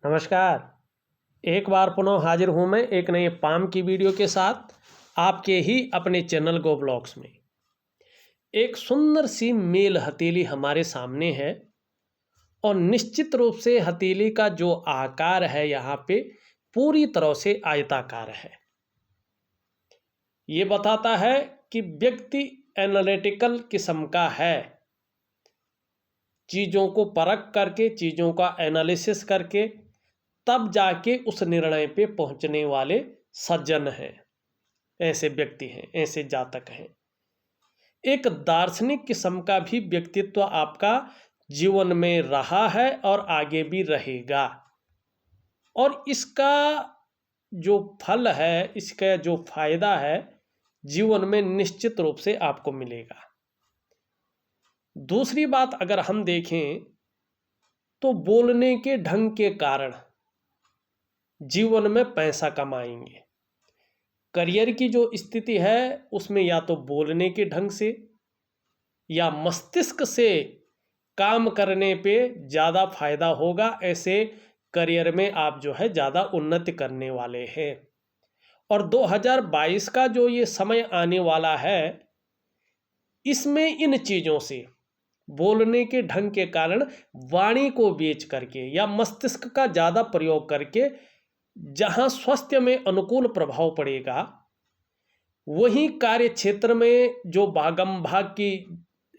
नमस्कार। एक बार पुनः हाजिर हूँ मैं एक नए पाम की वीडियो के साथ आपके ही अपने चैनल गो ब्लॉग्स में। एक सुंदर सी मेल हथेली हमारे सामने है और निश्चित रूप से हथेली का जो आकार है यहाँ पे पूरी तरह से आयताकार है। ये बताता है कि व्यक्ति एनालिटिकल किस्म का है, चीज़ों को परख करके, चीज़ों का एनालिसिस करके तब जाके उस निर्णय पे पहुंचने वाले सज्जन हैं, ऐसे व्यक्ति हैं, ऐसे जातक हैं। एक दार्शनिक किस्म का भी व्यक्तित्व आपका जीवन में रहा है और आगे भी रहेगा, और इसका जो फल है, इसका जो फायदा है जीवन में निश्चित रूप से आपको मिलेगा। दूसरी बात अगर हम देखें तो बोलने के ढंग के कारण जीवन में पैसा कमाएंगे। करियर की जो स्थिति है उसमें या तो बोलने के ढंग से या मस्तिष्क से काम करने पे ज़्यादा फायदा होगा। ऐसे करियर में आप जो है ज़्यादा उन्नति करने वाले हैं। और 2022 का जो ये समय आने वाला है, इसमें इन चीज़ों से, बोलने के ढंग के कारण वाणी को बेच करके या मस्तिष्क का ज़्यादा प्रयोग करके जहां स्वास्थ्य में अनुकूल प्रभाव पड़ेगा, वहीं कार्य क्षेत्र में जो भागम भाग की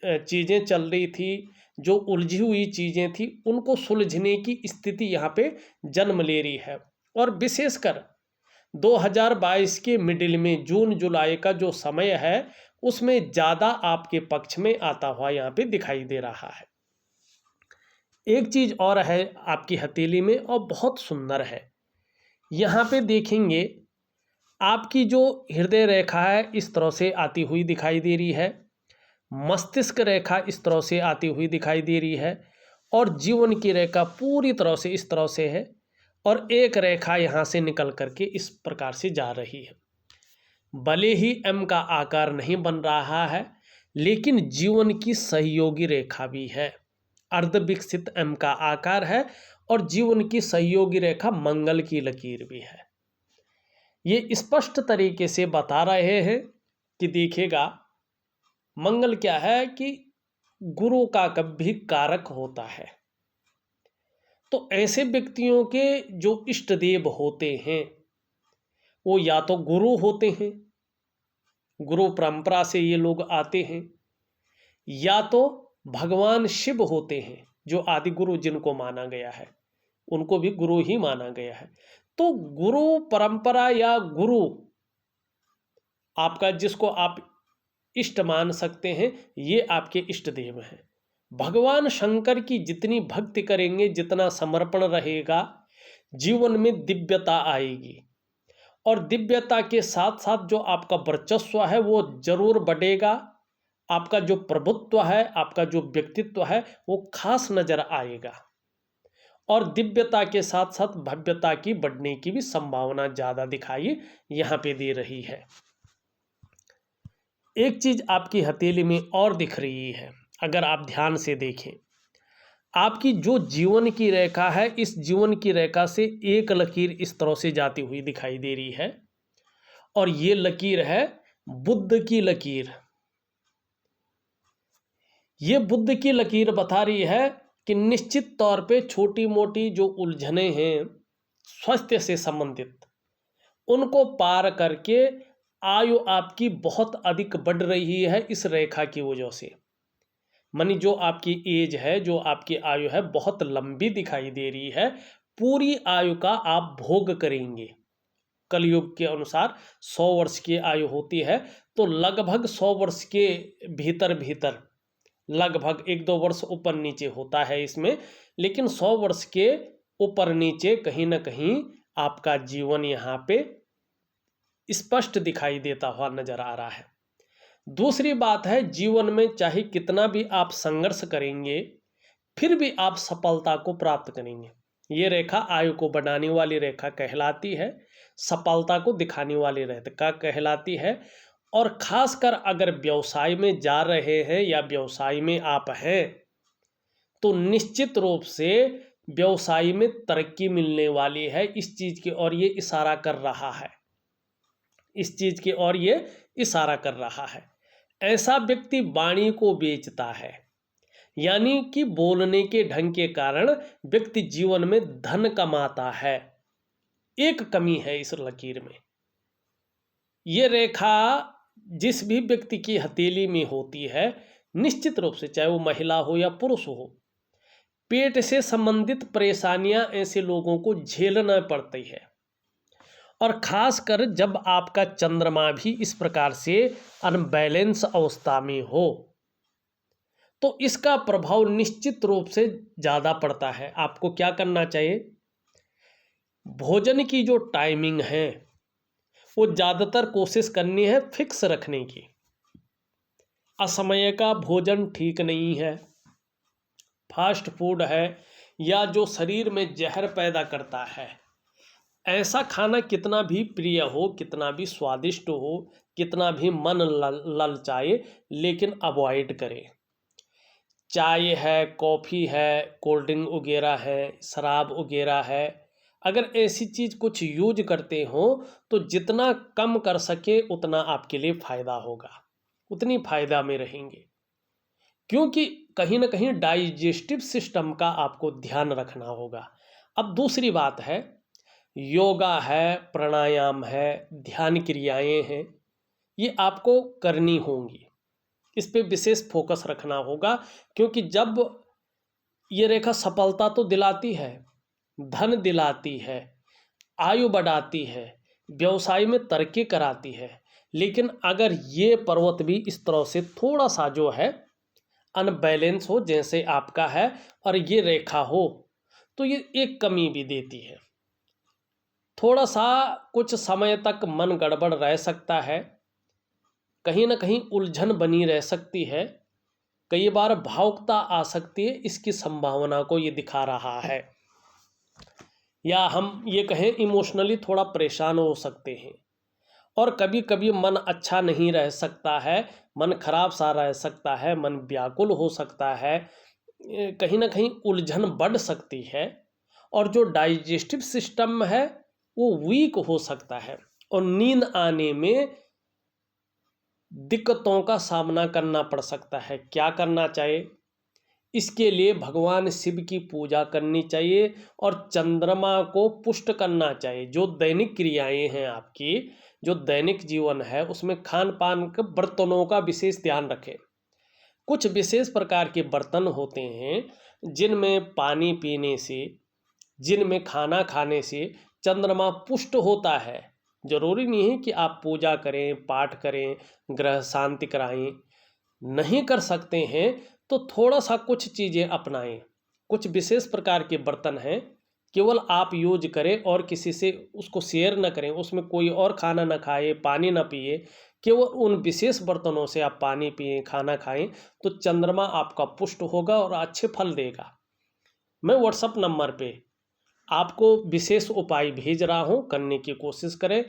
चीज़ें चल रही थी, जो उलझी हुई चीज़ें थी, उनको सुलझने की स्थिति यहाँ पे जन्म ले रही है। और विशेषकर 2022 के मिडिल में जून जुलाई का जो समय है उसमें ज़्यादा आपके पक्ष में आता हुआ यहाँ पे दिखाई दे रहा है। एक चीज़ और है आपकी हथेली में और बहुत सुंदर है। यहाँ पे देखेंगे आपकी जो हृदय रेखा है इस तरह से आती हुई दिखाई दे रही है, मस्तिष्क रेखा इस तरह से आती हुई दिखाई दे रही है, और जीवन की रेखा पूरी तरह से इस तरह से है, और एक रेखा यहाँ से निकल करके इस प्रकार से जा रही है। भले ही एम का आकार नहीं बन रहा है, लेकिन जीवन की सहयोगी रेखा भी है। अर्ध विकसित एम का आकार है और जीवन की सहयोगी रेखा मंगल की लकीर भी है। ये स्पष्ट तरीके से बता रहे हैं कि देखिएगा, मंगल क्या है कि गुरु का कभी कारक होता है। तो ऐसे व्यक्तियों के जो इष्ट देव होते हैं वो या तो गुरु होते हैं, गुरु परंपरा से ये लोग आते हैं, या तो भगवान शिव होते हैं जो आदि गुरु जिनको माना गया है, उनको भी गुरु ही माना गया है। तो गुरु परंपरा या गुरु आपका जिसको आप इष्ट मान सकते हैं, ये आपके इष्ट देव हैं। भगवान शंकर की जितनी भक्ति करेंगे, जितना समर्पण रहेगा, जीवन में दिव्यता आएगी, और दिव्यता के साथ साथ जो आपका वर्चस्व है वो जरूर बढ़ेगा। आपका जो प्रभुत्व है, आपका जो व्यक्तित्व है वो खास नजर आएगा, और दिव्यता के साथ साथ भव्यता की बढ़ने की भी संभावना ज़्यादा दिखाई यहाँ पे दे रही है। एक चीज़ आपकी हथेली में और दिख रही है, अगर आप ध्यान से देखें, आपकी जो जीवन की रेखा है, इस जीवन की रेखा से एक लकीर इस तरह से जाती हुई दिखाई दे रही है, और ये लकीर है बुद्ध की लकीर। ये बुद्ध की लकीर बता रही है कि निश्चित तौर पे छोटी मोटी जो उलझने हैं स्वास्थ्य से संबंधित, उनको पार करके आयु आपकी बहुत अधिक बढ़ रही है इस रेखा की वजह से। मानी जो आपकी एज है, जो आपकी आयु है, बहुत लंबी दिखाई दे रही है। पूरी आयु का आप भोग करेंगे। कलयुग के अनुसार 100 वर्ष की आयु होती है, तो लगभग 100 वर्ष के भीतर भीतर लगभग 1-2 वर्ष ऊपर नीचे होता है इसमें, लेकिन 100 वर्ष के ऊपर नीचे कहीं ना कहीं आपका जीवन यहाँ पे स्पष्ट दिखाई देता हुआ नजर आ रहा है। दूसरी बात है, जीवन में चाहे कितना भी आप संघर्ष करेंगे, फिर भी आप सफलता को प्राप्त करेंगे। ये रेखा आयु को बढ़ाने वाली रेखा कहलाती है, सफलता को दिखाने वाली रेखा कहलाती है। और खासकर अगर व्यवसाय में जा रहे हैं या व्यवसाय में आप हैं, तो निश्चित रूप से व्यवसाय में तरक्की मिलने वाली है, इस चीज की ओर ये इशारा कर रहा है, इस चीज की ओर ये इशारा कर रहा है। ऐसा व्यक्ति वाणी को बेचता है, यानी कि बोलने के ढंग के कारण व्यक्ति जीवन में धन कमाता है। एक कमी है इस लकीर में। ये रेखा जिस भी व्यक्ति की हथेली में होती है, निश्चित रूप से चाहे वो महिला हो या पुरुष हो, पेट से संबंधित परेशानियां ऐसे लोगों को झेलना पड़ती है। और खासकर जब आपका चंद्रमा भी इस प्रकार से अनबैलेंस अवस्था में हो, तो इसका प्रभाव निश्चित रूप से ज़्यादा पड़ता है। आपको क्या करना चाहिए? भोजन की जो टाइमिंग है वो ज़्यादातर कोशिश करनी है फिक्स रखने की। असमय का भोजन ठीक नहीं है, फास्ट फूड है या जो शरीर में जहर पैदा करता है, ऐसा खाना कितना भी प्रिय हो, कितना भी स्वादिष्ट हो, कितना भी मन ललचाए, लेकिन अवॉइड करें। चाय है, कॉफ़ी है, कोल्ड ड्रिंक वगैरह है, शराब वगैरह है, अगर ऐसी चीज़ कुछ यूज करते हो तो जितना कम कर सके उतना आपके लिए फ़ायदा होगा, उतनी फ़ायदा में रहेंगे। क्योंकि कहीं ना कहीं डाइजेस्टिव सिस्टम का आपको ध्यान रखना होगा। अब दूसरी बात है, योगा है, प्राणायाम है, ध्यान क्रियाएं हैं, ये आपको करनी होंगी। इस पे विशेष फोकस रखना होगा, क्योंकि जब ये रेखा सफलता तो दिलाती है, धन दिलाती है, आयु बढ़ाती है, व्यवसाय में तरक्की कराती है, लेकिन अगर ये पर्वत भी इस तरह से थोड़ा सा जो है अनबैलेंस हो, जैसे आपका है, और ये रेखा हो, तो ये एक कमी भी देती है। थोड़ा सा कुछ समय तक मन गड़बड़ रह सकता है, कहीं ना कहीं उलझन बनी रह सकती है, कई बार भावुकता आ सकती है, इसकी संभावना को ये दिखा रहा है। या हम ये कहें इमोशनली थोड़ा परेशान हो सकते हैं, और कभी कभी मन अच्छा नहीं रह सकता है, मन खराब सा रह सकता है, मन व्याकुल हो सकता है, कहीं ना कहीं उलझन बढ़ सकती है, और जो डाइजेस्टिव सिस्टम है वो वीक हो सकता है, और नींद आने में दिक्कतों का सामना करना पड़ सकता है। क्या करना चाहिए? इसके लिए भगवान शिव की पूजा करनी चाहिए और चंद्रमा को पुष्ट करना चाहिए। जो दैनिक क्रियाएं हैं आपकी, जो दैनिक जीवन है, उसमें खान पान के बर्तनों का विशेष ध्यान रखें। कुछ विशेष प्रकार के बर्तन होते हैं जिनमें पानी पीने से, जिनमें खाना खाने से चंद्रमा पुष्ट होता है। जरूरी नहीं है कि आप पूजा करें, पाठ करें, ग्रह शांति कराएं, नहीं कर सकते हैं तो थोड़ा सा कुछ चीज़ें अपनाएं। कुछ विशेष प्रकार के बर्तन हैं, केवल आप यूज करें और किसी से उसको शेयर न करें, उसमें कोई और खाना न खाए, पानी न पिए, केवल उन विशेष बर्तनों से आप पानी पिए, खाना खाएं, तो चंद्रमा आपका पुष्ट होगा और अच्छे फल देगा। मैं व्हाट्सएप नंबर पे आपको विशेष उपाय भेज रहा हूं, करने की कोशिश करें।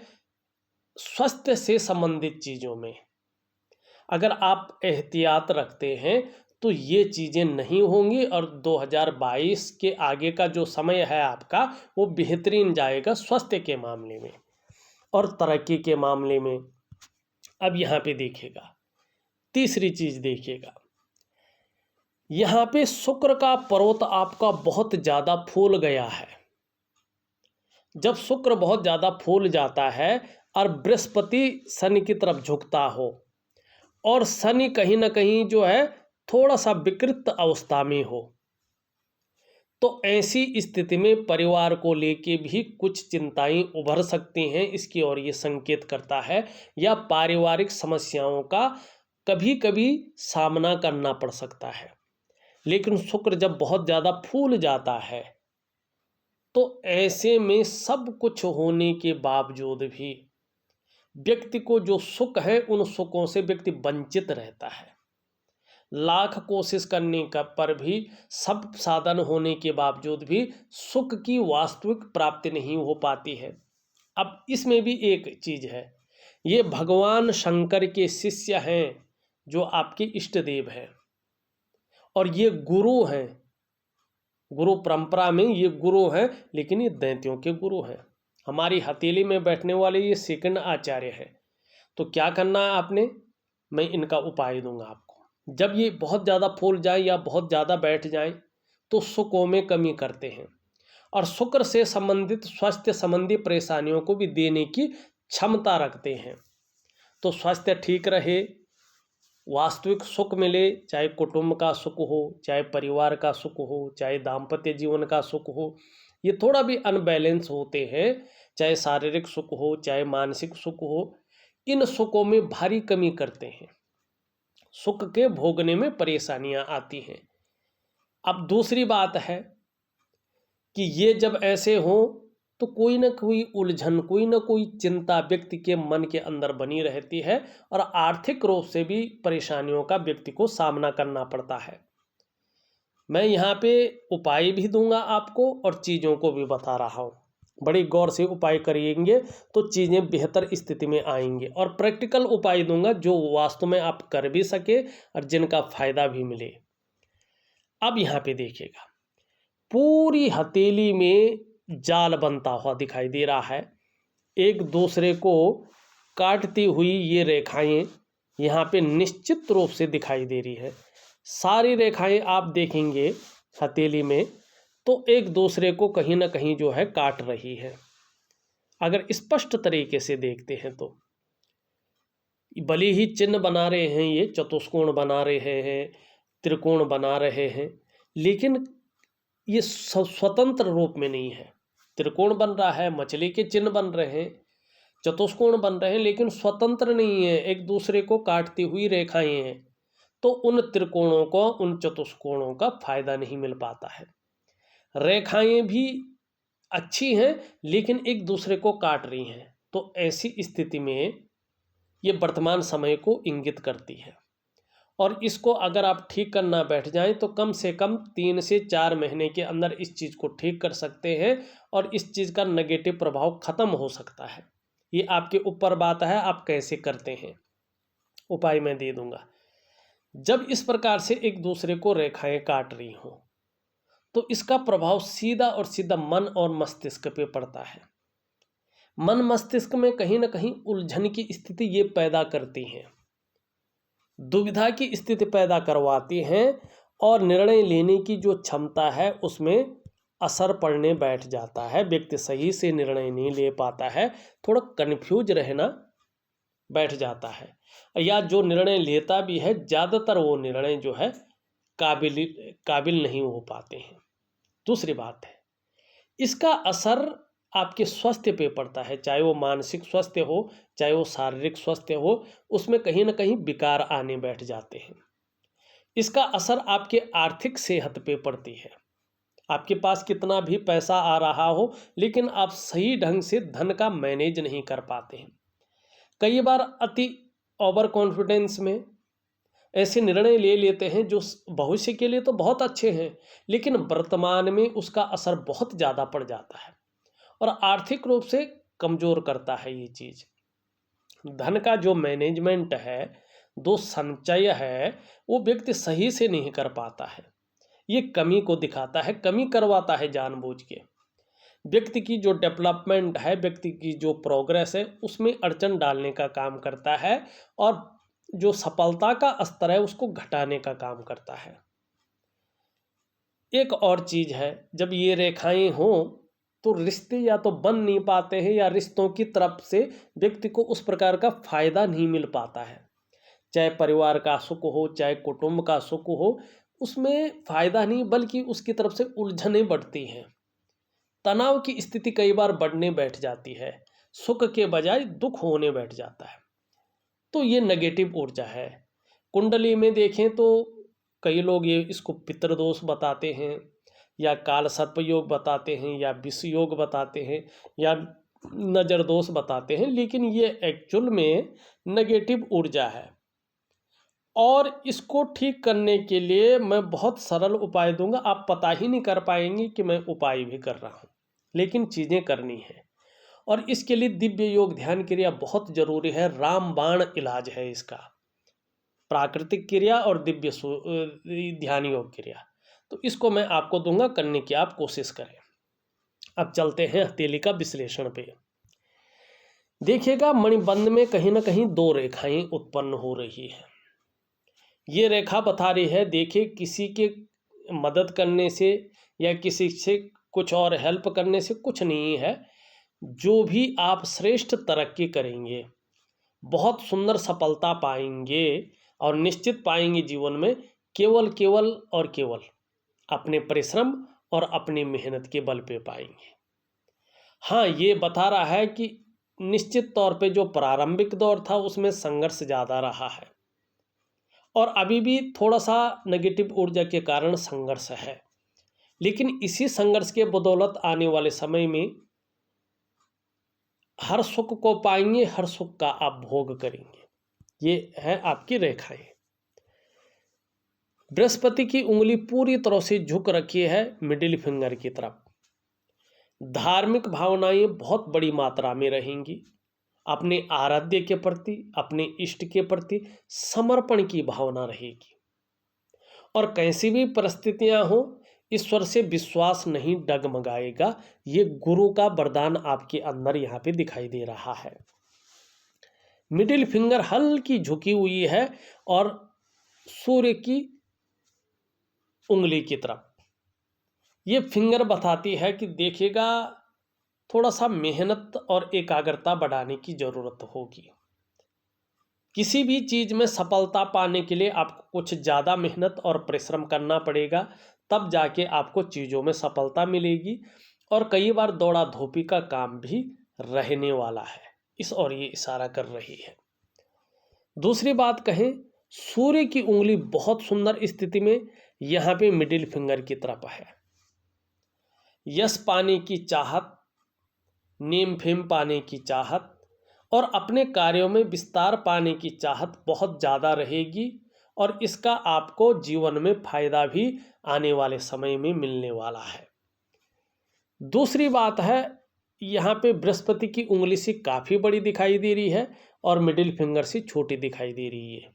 स्वास्थ्य से संबंधित चीज़ों में अगर आप एहतियात रखते हैं तो ये चीज़ें नहीं होंगी, और 2022 के आगे का जो समय है आपका वो बेहतरीन जाएगा स्वास्थ्य के मामले में और तरक्की के मामले में। अब यहाँ पे देखिएगा, तीसरी चीज़ देखिएगा, यहाँ पे शुक्र का पर्वत आपका बहुत ज़्यादा फूल गया है। जब शुक्र बहुत ज़्यादा फूल जाता है और बृहस्पति शनि की तरफ झुकता हो, और शनि कहीं ना कहीं जो है थोड़ा सा विकृत अवस्था में हो, तो ऐसी स्थिति में परिवार को लेके भी कुछ चिंताएं उभर सकती हैं। इसकी ओर ये संकेत करता है, या पारिवारिक समस्याओं का कभी कभी सामना करना पड़ सकता है। लेकिन शुक्र जब बहुत ज़्यादा फूल जाता है तो ऐसे में सब कुछ होने के बावजूद भी व्यक्ति को जो सुख है, उन सुखों से व्यक्ति वंचित रहता है। लाख कोशिश करने का पर भी, सब साधन होने के बावजूद भी सुख की वास्तविक प्राप्ति नहीं हो पाती है। अब इसमें भी एक चीज़ है, ये भगवान शंकर के शिष्य हैं जो आपके इष्ट देव हैं, और ये गुरु हैं, गुरु परंपरा में ये गुरु हैं, लेकिन ये दैत्यों के गुरु हैं। हमारी हथेली में बैठने वाले ये सेकंड आचार्य है। तो क्या करना है आपने, मैं इनका उपाय दूंगा आपको। जब ये बहुत ज़्यादा फूल जाए या बहुत ज़्यादा बैठ जाए तो सुखों में कमी करते हैं और शुक्र से संबंधित स्वास्थ्य संबंधी परेशानियों को भी देने की क्षमता रखते हैं। तो स्वास्थ्य ठीक रहे, वास्तविक सुख मिले, चाहे कुटुंब का सुख हो, चाहे परिवार का सुख हो, चाहे दाम्पत्य जीवन का सुख हो, ये थोड़ा भी अनबैलेंस होते हैं, चाहे शारीरिक सुख हो चाहे मानसिक सुख हो, इन सुखों में भारी कमी करते हैं, सुख के भोगने में परेशानियां आती हैं। अब दूसरी बात है कि ये जब ऐसे हो तो कोई ना कोई उलझन, कोई ना कोई चिंता व्यक्ति के मन के अंदर बनी रहती है और आर्थिक रूप से भी परेशानियों का व्यक्ति को सामना करना पड़ता है। मैं यहाँ पे उपाय भी दूंगा आपको और चीज़ों को भी बता रहा हूँ। बड़ी गौर से उपाय करिएंगे तो चीज़ें बेहतर स्थिति में आएंगे, और प्रैक्टिकल उपाय दूंगा जो वास्तव में आप कर भी सके और जिनका फायदा भी मिले। अब यहाँ पे देखिएगा, पूरी हथेली में जाल बनता हुआ दिखाई दे रहा है, एक दूसरे को काटती हुई ये रेखाएं यहाँ पे निश्चित रूप से दिखाई दे रही है। सारी रेखाएं आप देखेंगे हथेली में तो एक दूसरे को कहीं ना कहीं जो है काट रही है। अगर स्पष्ट तरीके से देखते हैं तो भले ही चिन्ह बना रहे हैं, ये चतुष्कोण बना रहे हैं, त्रिकोण बना रहे हैं, लेकिन ये स्वतंत्र रूप में नहीं है। त्रिकोण बन रहा है, मछली के चिन्ह बन रहे हैं, चतुष्कोण बन रहे हैं, लेकिन स्वतंत्र नहीं है, एक दूसरे को काटती हुई रेखाएं हैं। तो उन त्रिकोणों को, उन चतुष्कोणों का फायदा नहीं मिल पाता है। रेखाएं भी अच्छी हैं लेकिन एक दूसरे को काट रही हैं। तो ऐसी स्थिति में ये वर्तमान समय को इंगित करती है, और इसको अगर आप ठीक करना बैठ जाएं तो कम से कम 3 से 4 महीने के अंदर इस चीज़ को ठीक कर सकते हैं और इस चीज़ का नेगेटिव प्रभाव ख़त्म हो सकता है। ये आपके ऊपर बात है, आप कैसे करते हैं। उपाय मैं दे दूंगा। जब इस प्रकार से एक दूसरे को रेखाएं काट रही हों तो इसका प्रभाव सीधा और सीधा मन और मस्तिष्क पे पड़ता है। मन मस्तिष्क में कहीं ना कहीं उलझन की स्थिति ये पैदा करती हैं, दुविधा की स्थिति पैदा करवाती हैं, और निर्णय लेने की जो क्षमता है उसमें असर पड़ने बैठ जाता है। व्यक्ति सही से निर्णय नहीं ले पाता है, थोड़ा कन्फ्यूज रहना बैठ जाता है, या जो निर्णय लेता भी है ज़्यादातर वो निर्णय जो है काबिल नहीं हो पाते हैं। दूसरी बात है, इसका असर आपके स्वास्थ्य पे पड़ता है, चाहे वो मानसिक स्वास्थ्य हो चाहे वो शारीरिक स्वास्थ्य हो, उसमें कहीं ना कहीं विकार आने बैठ जाते हैं। इसका असर आपके आर्थिक सेहत पे पड़ती है। आपके पास कितना भी पैसा आ रहा हो लेकिन आप सही ढंग से धन का मैनेज नहीं कर पाते हैं। कई बार अति ओवर कॉन्फिडेंस में ऐसे निर्णय ले लेते हैं जो भविष्य के लिए तो बहुत अच्छे हैं, लेकिन वर्तमान में उसका असर बहुत ज़्यादा पड़ जाता है और आर्थिक रूप से कमज़ोर करता है। ये चीज़ धन का जो मैनेजमेंट है, जो संचय है, वो व्यक्ति सही से नहीं कर पाता है। ये कमी को दिखाता है, कमी करवाता है जानबूझ के। व्यक्ति की जो डेवलपमेंट है, व्यक्ति की जो प्रोग्रेस है, उसमें अड़चन डालने का काम करता है, और जो सफलता का स्तर है उसको घटाने का काम करता है। एक और चीज़ है, जब ये रेखाएं हों तो रिश्ते या तो बन नहीं पाते हैं, या रिश्तों की तरफ से व्यक्ति को उस प्रकार का फायदा नहीं मिल पाता है। चाहे परिवार का सुख हो चाहे कुटुंब का सुख हो, उसमें फायदा नहीं बल्कि उसकी तरफ से उलझनें बढ़ती हैं, तनाव की स्थिति कई बार बढ़ने बैठ जाती है, सुख के बजाय दुख होने बैठ जाता है। तो ये नेगेटिव ऊर्जा है। कुंडली में देखें तो कई लोग ये इसको पितृदोष बताते हैं, या काल सर्प योग बताते हैं, या विष योग बताते हैं, या नज़र दोष बताते हैं, लेकिन ये एक्चुअल में नेगेटिव ऊर्जा है। और इसको ठीक करने के लिए मैं बहुत सरल उपाय दूंगा। आप पता ही नहीं कर पाएंगे कि मैं उपाय भी कर रहा हूँ, लेकिन चीज़ें करनी है। और इसके लिए दिव्य योग ध्यान क्रिया बहुत जरूरी है। रामबाण इलाज है इसका, प्राकृतिक क्रिया और दिव्य ध्यान योग क्रिया। तो इसको मैं आपको दूंगा, करने की आप कोशिश करें। अब चलते हैं हथेली का विश्लेषण पे। देखिएगा, मणिबंध में कहीं ना कहीं दो रेखाएं उत्पन्न हो रही है। ये रेखा बता रही है, देखिए किसी के मदद करने से या किसी से कुछ और हेल्प करने से कुछ नहीं है। जो भी आप श्रेष्ठ तरक्की करेंगे, बहुत सुंदर सफलता पाएंगे और निश्चित पाएंगे जीवन में, केवल केवल और केवल अपने परिश्रम और अपनी मेहनत के बल पे पाएंगे। हाँ, ये बता रहा है कि निश्चित तौर पे जो प्रारंभिक दौर था उसमें संघर्ष ज़्यादा रहा है और अभी भी थोड़ा सा नेगेटिव ऊर्जा के कारण संघर्ष है, लेकिन इसी संघर्ष के बदौलत आने वाले समय में हर सुख को पाएंगे, हर सुख का आप भोग करेंगे। ये है आपकी रेखाएं। बृहस्पति की उंगली पूरी तरह से झुक रखी है मिडिल फिंगर की तरफ। धार्मिक भावनाएं बहुत बड़ी मात्रा में रहेंगी। अपने आराध्य के प्रति, अपने इष्ट के प्रति समर्पण की भावना रहेगी और कैसी भी परिस्थितियां हो, ईश्वर से विश्वास नहीं डगमगाएगा। ये गुरु का वरदान आपके अंदर यहाँ पे दिखाई दे रहा है। मिडिल फिंगर हल्की झुकी हुई है और सूर्य की उंगली की तरफ। ये फिंगर बताती है कि देखिएगा, थोड़ा सा मेहनत और एकाग्रता बढ़ाने की जरूरत होगी। किसी भी चीज में सफलता पाने के लिए आपको कुछ ज़्यादा मेहनत और परिश्रम करना पड़ेगा, तब जाके आपको चीज़ों में सफलता मिलेगी। और कई बार दौड़ा धोपी का काम भी रहने वाला है, इस और ये इशारा कर रही है। दूसरी बात कहें, सूर्य की उंगली बहुत सुंदर स्थिति में यहाँ पे मिडिल फिंगर की तरफ है। यश पाने की चाहत, नेम फेम पाने की चाहत और अपने कार्यों में विस्तार पाने की चाहत बहुत ज़्यादा रहेगी और इसका आपको जीवन में फायदा भी आने वाले समय में मिलने वाला है। दूसरी बात है, यहाँ पे बृहस्पति की उंगली से काफ़ी बड़ी दिखाई दे रही है और मिडिल फिंगर से छोटी दिखाई दे रही है।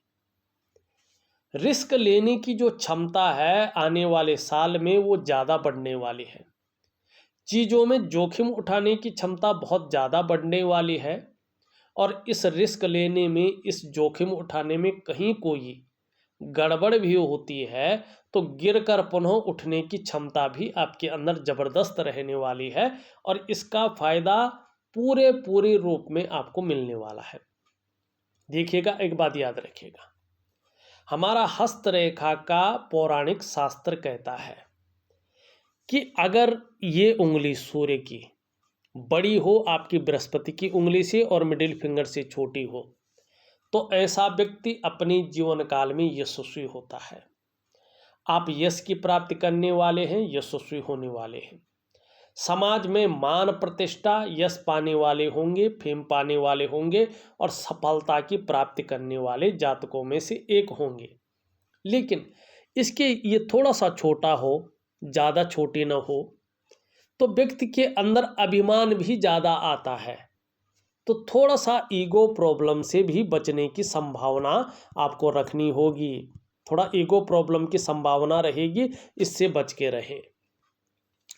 रिस्क लेने की जो क्षमता है आने वाले साल में वो ज़्यादा बढ़ने वाली है। चीज़ों में जोखिम उठाने की क्षमता बहुत ज़्यादा बढ़ने वाली है और इस रिस्क लेने में, इस जोखिम उठाने में कहीं कोई गड़बड़ भी होती है तो गिरकर पुनः उठने की क्षमता भी आपके अंदर ज़बरदस्त रहने वाली है और इसका फायदा पूरे रूप में आपको मिलने वाला है। देखिएगा, एक बात याद रखिएगा, हमारा हस्तरेखा का पौराणिक शास्त्र कहता है कि अगर ये उंगली सूर्य की बड़ी हो आपकी बृहस्पति की उंगली से और मिडिल फिंगर से छोटी हो, तो ऐसा व्यक्ति अपने जीवन काल में यशस्वी होता है। आप यश की प्राप्ति करने वाले हैं, यशस्वी होने वाले हैं। समाज में मान प्रतिष्ठा, यश पाने वाले होंगे, फेम पाने वाले होंगे और सफलता की प्राप्ति करने वाले जातकों में से एक होंगे। लेकिन इसके ये थोड़ा सा छोटा हो, ज़्यादा छोटी ना हो, तो व्यक्ति के अंदर अभिमान भी ज़्यादा आता है। तो थोड़ा सा ईगो प्रॉब्लम से भी बचने की संभावना आपको रखनी होगी। थोड़ा ईगो प्रॉब्लम की संभावना रहेगी, इससे बच के रहें।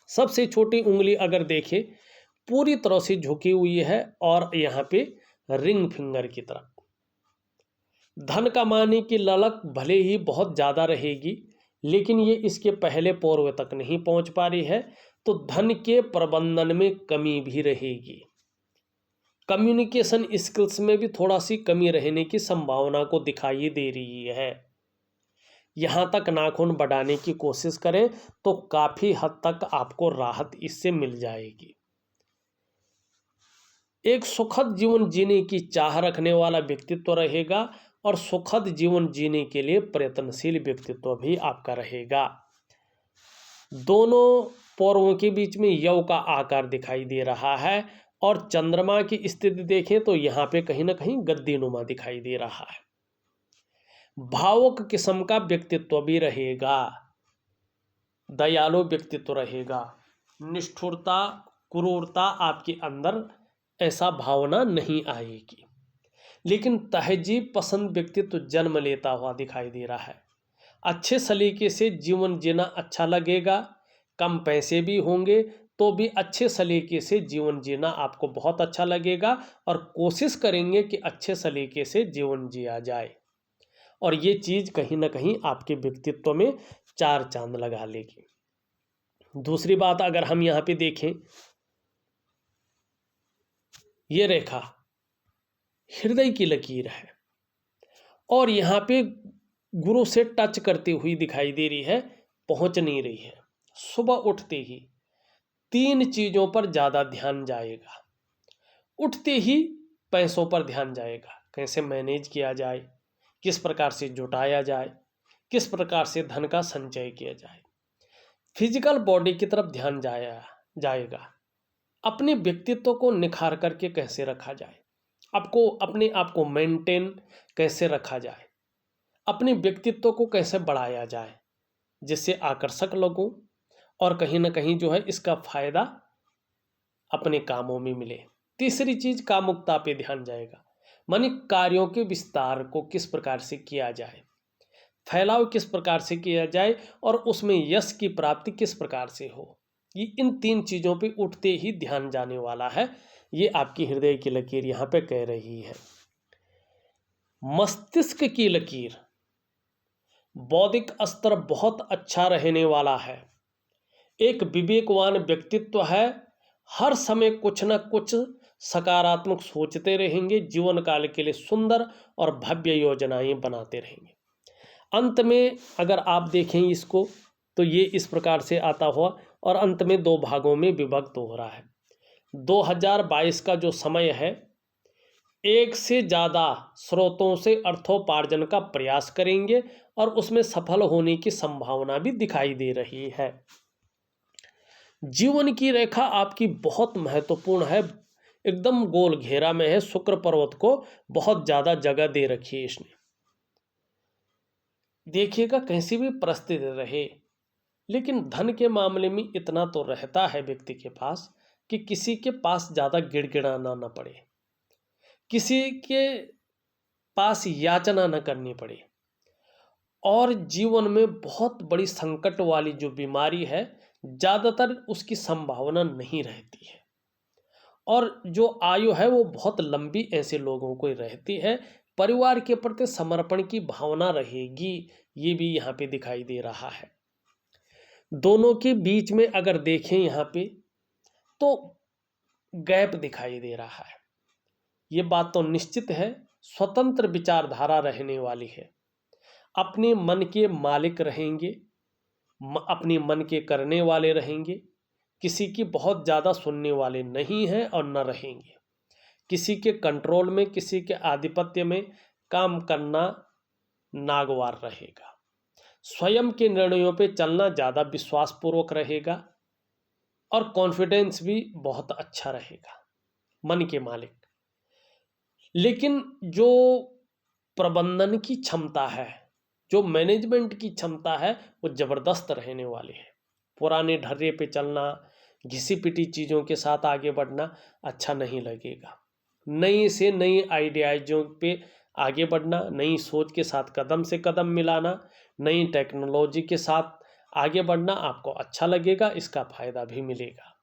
सबसे छोटी उंगली अगर देखें, पूरी तरह से झुकी हुई है और यहाँ पे रिंग फिंगर की तरफ। धन कमाने की ललक भले ही बहुत ज़्यादा रहेगी, लेकिन ये इसके पहले पूर्व तक नहीं पहुँच पा रही है, तो धन के प्रबंधन में कमी भी रहेगी। कम्युनिकेशन स्किल्स में भी थोड़ा सी कमी रहने की संभावना को दिखाई दे रही है। यहाँ तक नाखून बढ़ाने की कोशिश करें तो काफ़ी हद तक आपको राहत इससे मिल जाएगी। एक सुखद जीवन जीने की चाह रखने वाला व्यक्तित्व रहेगा और सुखद जीवन जीने के लिए प्रयत्नशील व्यक्तित्व भी आपका रहेगा। दोनों पैरों के बीच में यव का आकार दिखाई दे रहा है और चंद्रमा की स्थिति देखें तो यहाँ पे कहीं ना कहीं गद्दीनुमा दिखाई दे रहा है। भावुक किस्म का व्यक्तित्व भी रहेगा, दयालु व्यक्तित्व रहेगा। निष्ठुरता, क्रूरता आपके अंदर ऐसा भावना नहीं आएगी, लेकिन तहजीब पसंद व्यक्तित्व जन्म लेता हुआ दिखाई दे रहा है। अच्छे सलीके से जीवन जीना अच्छा लगेगा, कम पैसे भी होंगे तो भी अच्छे सलीके से जीवन जीना आपको बहुत अच्छा लगेगा और कोशिश करेंगे कि अच्छे सलीके से जीवन जिया जाए। और ये चीज़ कहीं ना कहीं आपके व्यक्तित्व में चार चांद लगा लेगी। दूसरी बात अगर हम यहाँ पे देखें, ये रेखा हृदय की लकीर है और यहाँ पे गुरु से टच करती हुई दिखाई दे रही है, पहुँच नहीं रही है। सुबह उठते ही तीन चीज़ों पर ज़्यादा ध्यान जाएगा। उठते ही पैसों पर ध्यान जाएगा, कैसे मैनेज किया जाए, किस प्रकार से जुटाया जाए, किस प्रकार से धन का संचय किया जाए। फिजिकल बॉडी की तरफ ध्यान जाएगा, अपने व्यक्तित्व को निखार करके कैसे रखा जाए, आपको अपने आप को मेंटेन कैसे रखा जाए, अपने व्यक्तित्व को कैसे बढ़ाया जाए जिससे आकर्षक लगूं और कहीं ना कहीं जो है इसका फायदा अपने कामों में मिले। तीसरी चीज कामुकता पे ध्यान जाएगा, मानी कार्यों के विस्तार को किस प्रकार से किया जाए, फैलाव किस प्रकार से किया जाए और उसमें यश की प्राप्ति किस प्रकार से हो। ये इन तीन चीज़ों पे उठते ही ध्यान जाने वाला है। ये आपकी हृदय की लकीर यहाँ पे कह रही है। मस्तिष्क की लकीर, बौद्धिक स्तर बहुत अच्छा रहने वाला है, एक विवेकवान व्यक्तित्व है, हर समय कुछ न कुछ सकारात्मक सोचते रहेंगे, जीवन काल के लिए सुंदर और भव्य योजनाएं बनाते रहेंगे। अंत में अगर आप देखें इसको तो ये इस प्रकार से आता हुआ और अंत में दो भागों में विभक्त हो रहा है। 2022 का जो समय है, एक से ज़्यादा स्रोतों से अर्थोपार्जन का प्रयास करेंगे और उसमें सफल होने की संभावना भी दिखाई दे रही है। जीवन की रेखा आपकी बहुत महत्वपूर्ण है, एकदम गोल घेरा में है। शुक्र पर्वत को बहुत ज़्यादा जगह दे रखी है इसने। देखिएगा कैसी भी परिस्थिति रहे, लेकिन धन के मामले में इतना तो रहता है व्यक्ति के पास कि किसी के पास ज़्यादा गिड़गिड़ाना न पड़े, किसी के पास याचना न करनी पड़े। और जीवन में बहुत बड़ी संकट वाली जो बीमारी है, ज़्यादातर उसकी संभावना नहीं रहती है और जो आयु है वो बहुत लंबी ऐसे लोगों को रहती है। परिवार के प्रति समर्पण की भावना रहेगी, ये भी यहाँ पे दिखाई दे रहा है। दोनों के बीच में अगर देखें यहाँ पे तो गैप दिखाई दे रहा है। ये बात तो निश्चित है, स्वतंत्र विचारधारा रहने वाली है, अपने मन के मालिक रहेंगे, अपने मन के करने वाले रहेंगे, किसी की बहुत ज़्यादा सुनने वाले नहीं हैं और न रहेंगे। किसी के कंट्रोल में, किसी के आधिपत्य में काम करना नागवार रहेगा। स्वयं के निर्णयों पे चलना ज़्यादा विश्वासपूर्वक रहेगा और कॉन्फिडेंस भी बहुत अच्छा रहेगा, मन के मालिक। लेकिन जो प्रबंधन की क्षमता है, जो मैनेजमेंट की क्षमता है, वो ज़बरदस्त रहने वाली है। पुराने ढर्रे पे चलना, घिसी पिटी चीज़ों के साथ आगे बढ़ना अच्छा नहीं लगेगा। नई से नई आइडियाज़ों पे आगे बढ़ना, नई सोच के साथ कदम से कदम मिलाना, नई टेक्नोलॉजी के साथ आगे बढ़ना आपको अच्छा लगेगा, इसका फ़ायदा भी मिलेगा।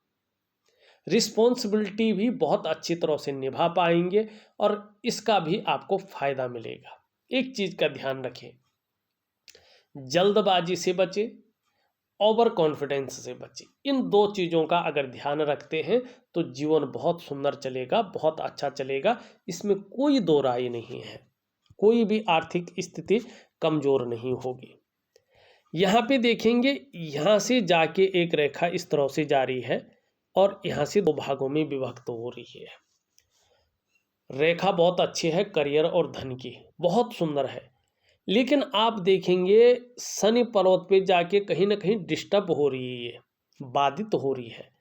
रिस्पॉन्सिबिलिटी भी बहुत अच्छी तरह से निभा पाएंगे और इसका भी आपको फ़ायदा मिलेगा। एक चीज़ का ध्यान रखें, जल्दबाजी से बचें, ओवर कॉन्फिडेंस से बचें। इन दो चीज़ों का अगर ध्यान रखते हैं तो जीवन बहुत सुंदर चलेगा, बहुत अच्छा चलेगा, इसमें कोई दो राय नहीं है। कोई भी आर्थिक स्थिति कमज़ोर नहीं होगी। यहाँ पे देखेंगे, यहाँ से जाके एक रेखा इस तरह से जा रही है और यहाँ से दो भागों में विभक्त हो रही है। रेखा बहुत अच्छी है, करियर और धन की बहुत सुंदर है, लेकिन आप देखेंगे शनि पर्वत पे जाके कहीं ना कहीं डिस्टर्ब हो रही है, बाधित हो रही है।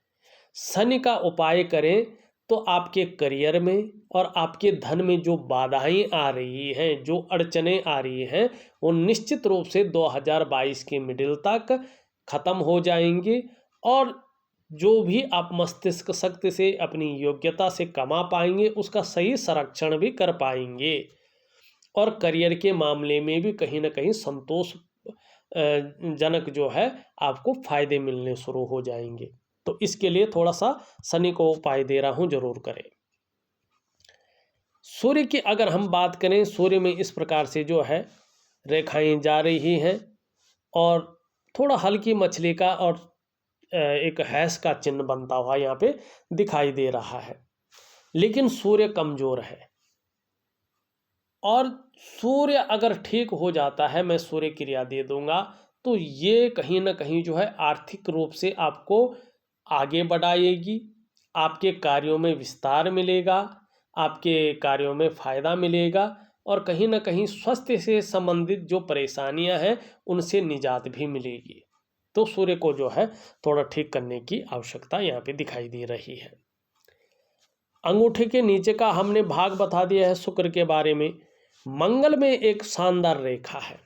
शनि का उपाय करें तो आपके करियर में और आपके धन में जो बाधाएं आ रही हैं, जो अड़चनें आ रही हैं, वो निश्चित रूप से 2022 के मिडिल तक ख़त्म हो जाएंगी और जो भी आप मस्तिष्क शक्ति से, अपनी योग्यता से कमा पाएंगे, उसका सही संरक्षण भी कर पाएंगे और करियर के मामले में भी कहीं ना कहीं संतोष जनक जो है आपको फायदे मिलने शुरू हो जाएंगे। तो इसके लिए थोड़ा सा शनि को उपाय दे रहा हूँ, जरूर करें। सूर्य की अगर हम बात करें, सूर्य में इस प्रकार से जो है रेखाएं जा रही हैं और थोड़ा हल्की मछली का और एक हैश का चिन्ह बनता हुआ यहाँ पे दिखाई दे रहा है, लेकिन सूर्य कमजोर है। और सूर्य अगर ठीक हो जाता है, मैं सूर्य क्रिया दे दूंगा, तो ये कहीं ना कहीं जो है आर्थिक रूप से आपको आगे बढ़ाएगी, आपके कार्यों में विस्तार मिलेगा, आपके कार्यों में फायदा मिलेगा और कहीं ना कहीं स्वास्थ्य से संबंधित जो परेशानियां हैं उनसे निजात भी मिलेगी। तो सूर्य को जो है थोड़ा ठीक करने की आवश्यकता यहाँ पे दिखाई दे रही है। अंगूठे के नीचे का हमने भाग बता दिया है शुक्र के बारे में। मंगल में एक शानदार रेखा है।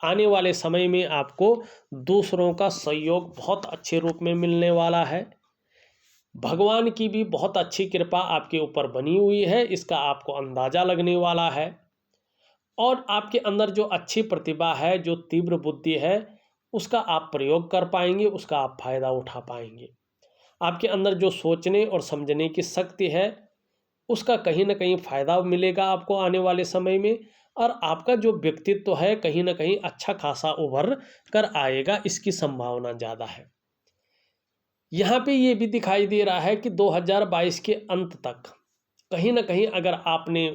आने वाले समय में आपको दूसरों का सहयोग बहुत अच्छे रूप में मिलने वाला है। भगवान की भी बहुत अच्छी कृपा आपके ऊपर बनी हुई है, इसका आपको अंदाजा लगने वाला है। और आपके अंदर जो अच्छी प्रतिभा है, जो तीव्र बुद्धि है, उसका आप प्रयोग कर पाएंगे, उसका आप फायदा उठा पाएंगे। आपके अंदर जो सोचने और समझने की शक्ति है, उसका कहीं ना कहीं फायदा मिलेगा आपको आने वाले समय में। और आपका जो व्यक्तित्व है कहीं ना कहीं अच्छा खासा उभर कर आएगा, इसकी संभावना ज़्यादा है। यहाँ पे ये भी दिखाई दे रहा है कि 2022 के अंत तक कहीं ना कहीं अगर आपने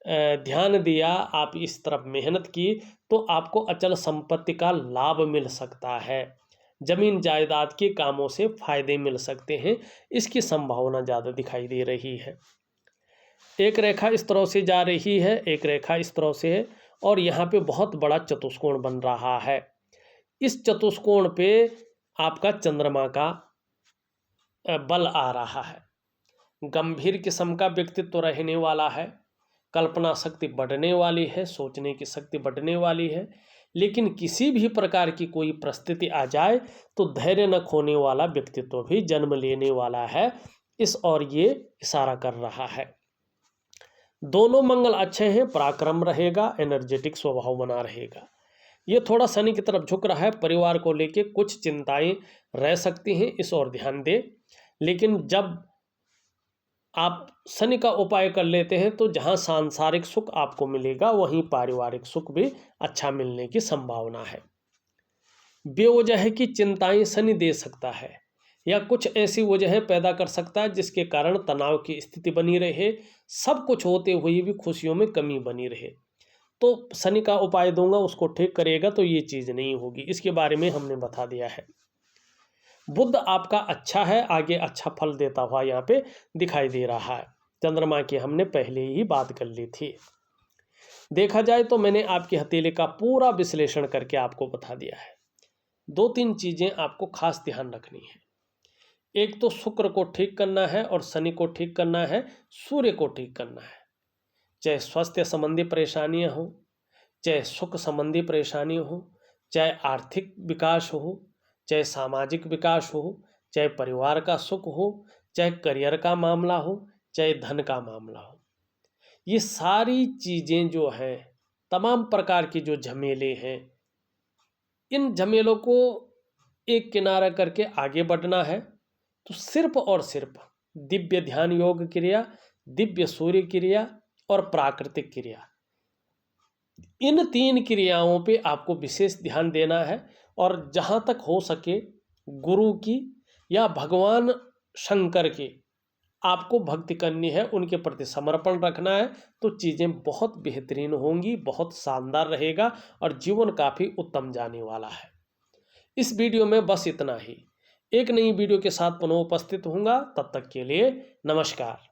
ध्यान दिया, आप इस तरफ मेहनत की, तो आपको अचल संपत्ति का लाभ मिल सकता है। जमीन जायदाद के कामों से फायदे मिल सकते हैं, इसकी संभावना ज़्यादा दिखाई दे रही है। एक रेखा इस तरह से जा रही है, एक रेखा इस तरह से है और यहाँ पे बहुत बड़ा चतुष्कोण बन रहा है। इस चतुष्कोण पे आपका चंद्रमा का बल आ रहा है। गंभीर किस्म का व्यक्तित्व रहने वाला है, कल्पना शक्ति बढ़ने वाली है, सोचने की शक्ति बढ़ने वाली है। लेकिन किसी भी प्रकार की कोई परिस्थिति आ जाए तो धैर्य न खोने वाला व्यक्तित्व भी जन्म लेने वाला है, इस और ये इशारा कर रहा है। दोनों मंगल अच्छे हैं, पराक्रम रहेगा, एनर्जेटिक स्वभाव बना रहेगा। ये थोड़ा शनि की तरफ झुक रहा है, परिवार को लेके कुछ चिंताएं रह सकती हैं, इस और ध्यान दें। लेकिन जब आप शनि का उपाय कर लेते हैं तो जहां सांसारिक सुख आपको मिलेगा, वहीं पारिवारिक सुख भी अच्छा मिलने की संभावना है। बेवजह की चिंताएं शनि दे सकता है या कुछ ऐसी वजह पैदा कर सकता है जिसके कारण तनाव की स्थिति बनी रहे, सब कुछ होते हुए भी खुशियों में कमी बनी रहे। तो शनि का उपाय दूंगा, उसको ठीक करेगा तो ये चीज़ नहीं होगी, इसके बारे में हमने बता दिया है। बुध आपका अच्छा है, आगे अच्छा फल देता हुआ यहाँ पे दिखाई दे रहा है। चंद्रमा की हमने पहले ही बात कर ली थी। देखा जाए तो मैंने आपके हथेली का पूरा विश्लेषण करके आपको बता दिया है। 2-3 चीज़ें आपको खास ध्यान रखनी है। एक तो शुक्र को ठीक करना है और शनि को ठीक करना है, सूर्य को ठीक करना है। चाहे स्वास्थ्य संबंधी परेशानियां हो, चाहे सुख संबंधी परेशानी हो, चाहे आर्थिक विकास हो, चाहे सामाजिक विकास हो, चाहे परिवार का सुख हो, चाहे करियर का मामला हो, चाहे धन का मामला हो, ये सारी चीज़ें जो हैं, तमाम प्रकार की जो झमेले हैं, इन झमेलों को एक किनारा करके आगे बढ़ना है। तो सिर्फ और सिर्फ दिव्य ध्यान योग क्रिया, दिव्य सूर्य क्रिया और प्राकृतिक क्रिया, इन 3 क्रियाओं पे आपको विशेष ध्यान देना है। और जहाँ तक हो सके गुरु की या भगवान शंकर की आपको भक्ति करनी है, उनके प्रति समर्पण रखना है, तो चीज़ें बहुत बेहतरीन होंगी, बहुत शानदार रहेगा और जीवन काफ़ी उत्तम जाने वाला है। इस वीडियो में बस इतना ही। एक नई वीडियो के साथ पुनः उपस्थित होऊंगा, तब तक के लिए नमस्कार।